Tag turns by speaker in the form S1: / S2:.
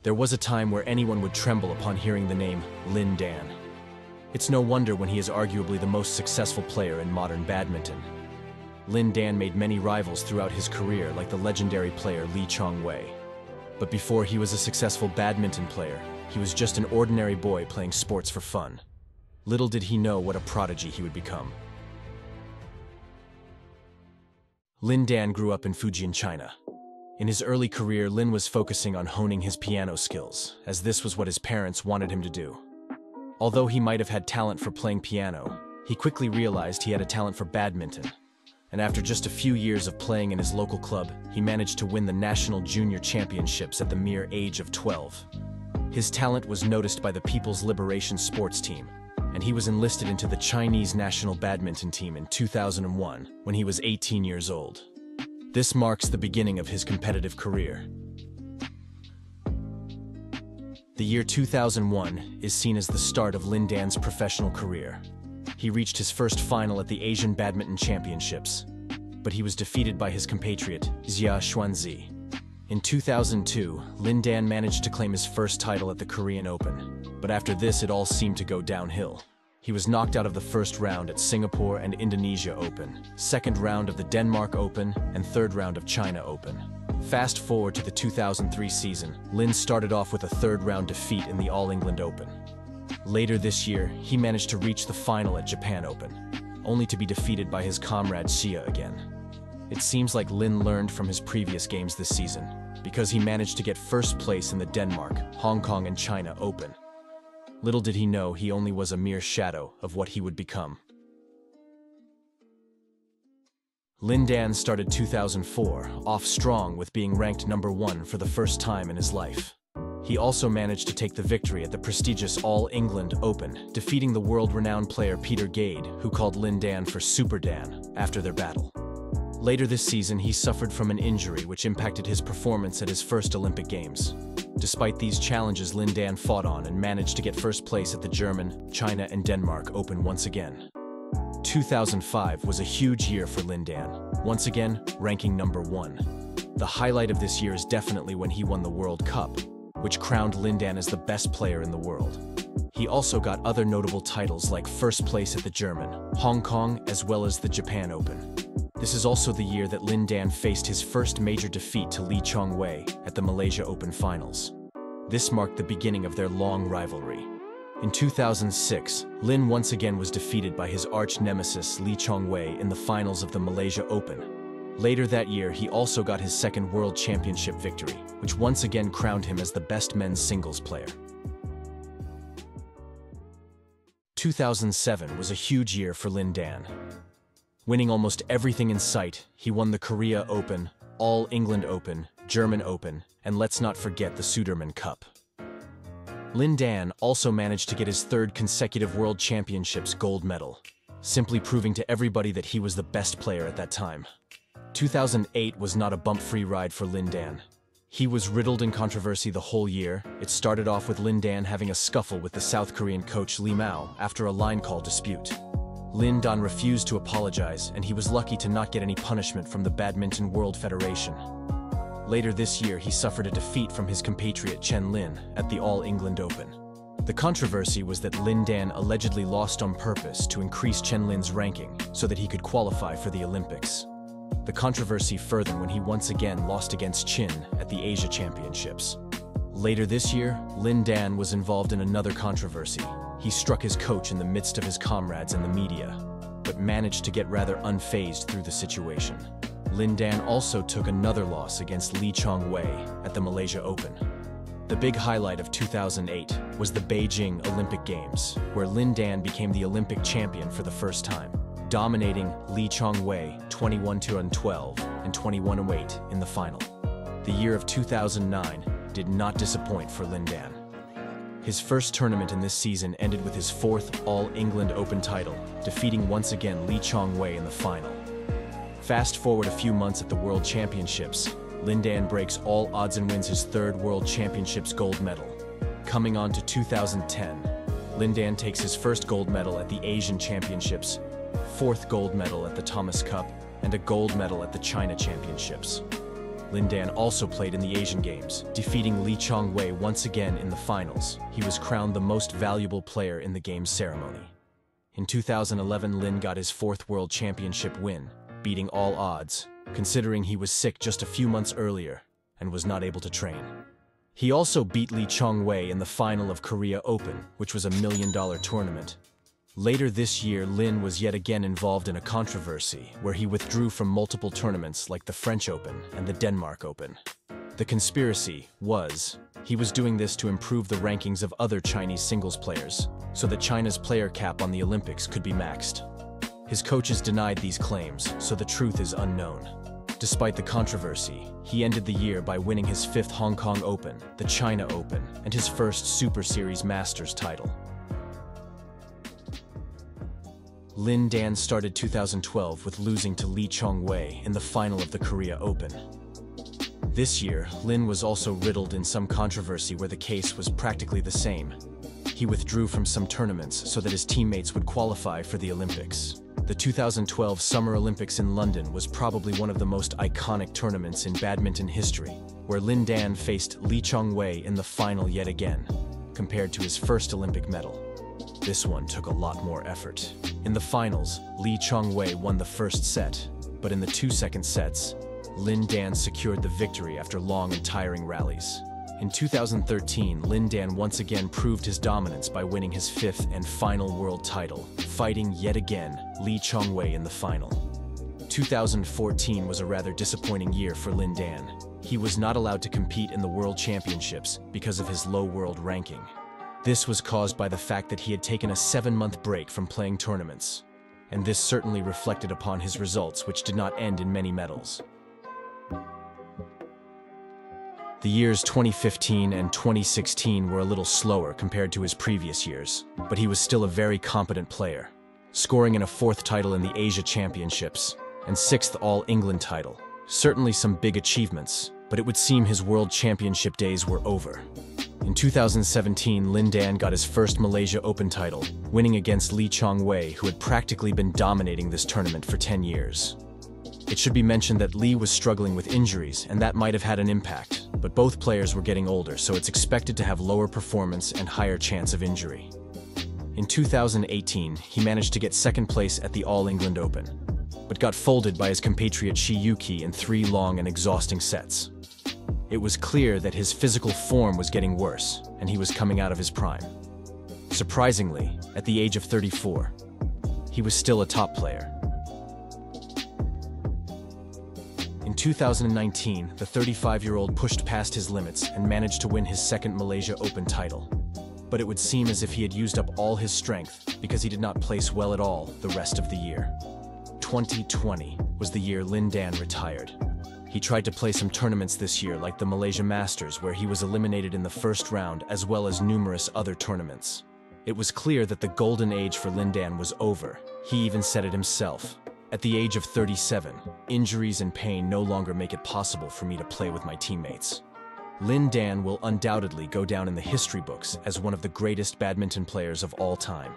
S1: There was a time where anyone would tremble upon hearing the name Lin Dan. It's no wonder when he is arguably the most successful player in modern badminton. Lin Dan made many rivals throughout his career, like the legendary player Lee Chong-wei. But before he was a successful badminton player, he was just an ordinary boy playing sports for fun. Little did he know what a prodigy he would become. Lin Dan grew up in Fujian, China. In his early career, Lin was focusing on honing his piano skills, as this was what his parents wanted him to do. Although he might have had talent for playing piano, he quickly realized he had a talent for badminton. And after just a few years of playing in his local club, he managed to win the national junior championships at the mere age of 12. His talent was noticed by the People's Liberation sports team, and he was enlisted into the Chinese national badminton team in 2001 when he was 18 years old. This marks the beginning of his competitive career. The year 2001 is seen as the start of Lin Dan's professional career. He reached his first final at the Asian Badminton Championships, but he was defeated by his compatriot, Xia Xuanzi. In 2002, Lin Dan managed to claim his first title at the Korean Open, but after this it all seemed to go downhill. He was knocked out of the first round at Singapore and Indonesia Open, second round of the Denmark Open, and third round of China Open. Fast forward to the 2003 season, Lin started off with a third-round defeat in the All England Open. Later this year, he managed to reach the final at Japan Open, only to be defeated by his comrade Xia again. It seems like Lin learned from his previous games this season, because he managed to get first place in the Denmark, Hong Kong, and China Open. Little did he know he only was a mere shadow of what he would become. Lin Dan started 2004 off strong with being ranked #1 for the first time in his life. He also managed to take the victory at the prestigious All England Open, defeating the world-renowned player Peter Gade, who called Lin Dan for Super Dan after their battle. Later this season, he suffered from an injury which impacted his performance at his first Olympic Games. Despite these challenges, Lin Dan fought on and managed to get first place at the German, China, and Denmark Open once again. 2005 was a huge year for Lin Dan, once again ranking #1. The highlight of this year is definitely when he won the World Cup, which crowned Lin Dan as the best player in the world. He also got other notable titles like first place at the German, Hong Kong, as well as the Japan Open. This is also the year that Lin Dan faced his first major defeat to Lee Chong-wei at the Malaysia Open Finals. This marked the beginning of their long rivalry. In 2006, Lin once again was defeated by his arch-nemesis Lee Chong-wei in the finals of the Malaysia Open. Later that year, he also got his second World Championship victory, which once again crowned him as the best men's singles player. 2007 was a huge year for Lin Dan. Winning almost everything in sight, he won the Korea Open, All England Open, German Open, and let's not forget the Sudirman Cup. Lin Dan also managed to get his third consecutive World Championships gold medal, simply proving to everybody that he was the best player at that time. 2008 was not a bump-free ride for Lin Dan. He was riddled in controversy the whole year. It started off with Lin Dan having a scuffle with the South Korean coach Lee Mao after a line call dispute. Lin Dan refused to apologize, and he was lucky to not get any punishment from the Badminton World Federation. Later this year, he suffered a defeat from his compatriot Chen Lin at the All England Open. The controversy was that Lin Dan allegedly lost on purpose to increase Chen Lin's ranking so that he could qualify for the Olympics. The controversy furthered when he once again lost against Chin at the Asia Championships. Later this year, Lin Dan was involved in another controversy. He struck his coach in the midst of his comrades and the media, but managed to get rather unfazed through the situation. Lin Dan also took another loss against Lee Chong-wei at the Malaysia Open. The big highlight of 2008 was the Beijing Olympic Games, where Lin Dan became the Olympic champion for the first time, dominating Lee Chong-wei 21-12 and 21-8 in the final. The year of 2009 did not disappoint for Lin Dan. His first tournament in this season ended with his fourth All England Open title, defeating once again Lee Chong-wei in the final. Fast forward a few months at the World Championships, Lin Dan breaks all odds and wins his third World Championships gold medal. Coming on to 2010, Lin Dan takes his first gold medal at the Asian Championships, fourth gold medal at the Thomas Cup, and a gold medal at the China Championships. Lin Dan also played in the Asian Games, defeating Lee Chong-wei once again in the finals. He was crowned the most valuable player in the game's ceremony. In 2011, Lin got his fourth World Championship win, beating all odds, considering he was sick just a few months earlier and was not able to train. He also beat Lee Chong-wei in the final of Korea Open, which was a $1 million tournament. Later this year, Lin was yet again involved in a controversy where he withdrew from multiple tournaments like the French Open and the Denmark Open. The conspiracy was he was doing this to improve the rankings of other Chinese singles players so that China's player cap on the Olympics could be maxed. His coaches denied these claims, so the truth is unknown. Despite the controversy, he ended the year by winning his fifth Hong Kong Open, the China Open, and his first Super Series Masters title. Lin Dan started 2012 with losing to Lee Chong-wei in the final of the Korea Open. This year, Lin was also riddled in some controversy where the case was practically the same. He withdrew from some tournaments so that his teammates would qualify for the Olympics. The 2012 Summer Olympics in London was probably one of the most iconic tournaments in badminton history, where Lin Dan faced Lee Chong-wei in the final yet again, compared to his first Olympic medal. This one took a lot more effort. In the finals, Lee Chong-wei won the first set, but in the 2 second sets, Lin Dan secured the victory after long and tiring rallies. In 2013, Lin Dan once again proved his dominance by winning his fifth and final world title, fighting yet again Lee Chong-wei in the final. 2014 was a rather disappointing year for Lin Dan. He was not allowed to compete in the World Championships because of his low world ranking. This was caused by the fact that he had taken a 7-month break from playing tournaments, and this certainly reflected upon his results, which did not end in many medals. The years 2015 and 2016 were a little slower compared to his previous years, but he was still a very competent player, scoring in a 4th title in the Asia Championships and 6th All-England title. Certainly some big achievements, but it would seem his World Championship days were over. In 2017, Lin Dan got his first Malaysia Open title, winning against Lee Chong-wei, who had practically been dominating this tournament for 10 years. It should be mentioned that Lee was struggling with injuries, and that might have had an impact, but both players were getting older, so it's expected to have lower performance and higher chance of injury. In 2018, he managed to get 2nd place at the All-England Open, but got folded by his compatriot Shi Yuqi in 3 long and exhausting sets. It was clear that his physical form was getting worse, and he was coming out of his prime. Surprisingly, at the age of 34, he was still a top player. In 2019, the 35-year-old pushed past his limits and managed to win his 2nd Malaysia Open title. But it would seem as if he had used up all his strength because he did not place well at all the rest of the year. 2020 was the year Lin Dan retired. He tried to play some tournaments this year like the Malaysia Masters, where he was eliminated in the first round, as well as numerous other tournaments. It was clear that the golden age for Lin Dan was over. He even said it himself. At the age of 37, injuries and pain no longer make it possible for me to play with my teammates. Lin Dan will undoubtedly go down in the history books as one of the greatest badminton players of all time.